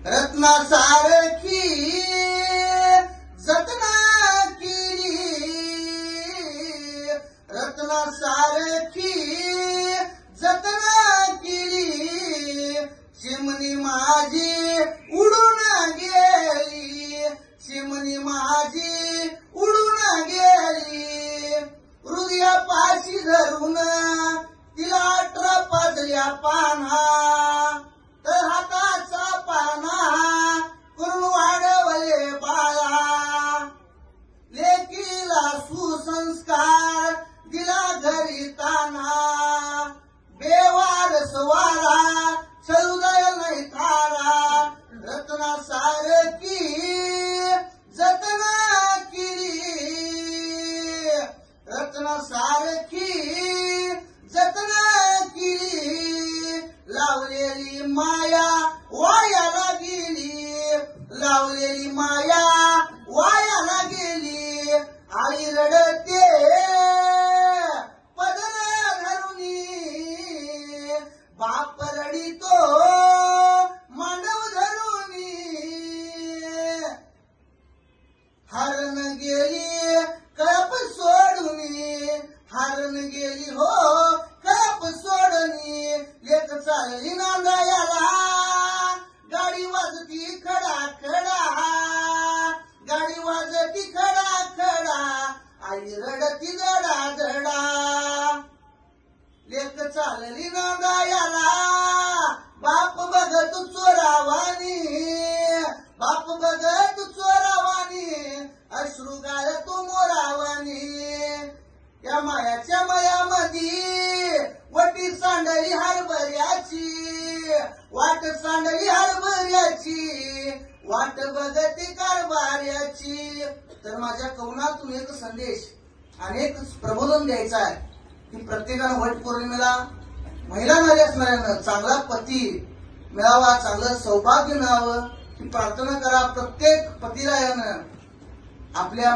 रत्नासारखी जतना केली, रत्नासारखी जतना केली, चिमणी माझी उडून गेली, चिमणी माझी उडून गेली. हृदयापाशी धरून तिला 18 पाजल्या पाना, तर हाताचा पाना करून वाढवले बाळा. लेकीला सुसंस्कार दिला घरी ताना, बेवारस वारा हृदय नाही तारा. रत्नासारखी जतना केली, रत्नासारखी जतना केली. लावलेली माया वायाला गेली, लावलेली माया वायाला गेली. आई रडते पदर धरुनी, बाप रडितो मांडव धरुनी. हरण गेली कळप सोडूनी, हरण गेली हो कळप सोडूनी. लेक चालली नांदायाला, गाडी वाजती खडा खडा, गाडी वाजती खडा खडा. आई रडती धडा धडा. लेक चालली नांदायाला, बाप बघत चोरावानी, बाप बघत चोरावानी. अश्रू गाळतो मोरावानी. या मायाच्या मयामध्ये वटी सांडली हरभऱ्याची, वाट सांडली हरभऱ्याची, वाट बघते कारभार्याची. तर माझ्या कवनातून एक संदेश आणि एक प्रबोधन द्यायचा आहे की प्रत्येकानं वट पौर्णिमेला महिला नारी असणाऱ्यानं चांगला पती मिळावा, चांगलं सौभाग्य मिळावं ही प्रार्थना करा. प्रत्येक पतीला यानं आपल्या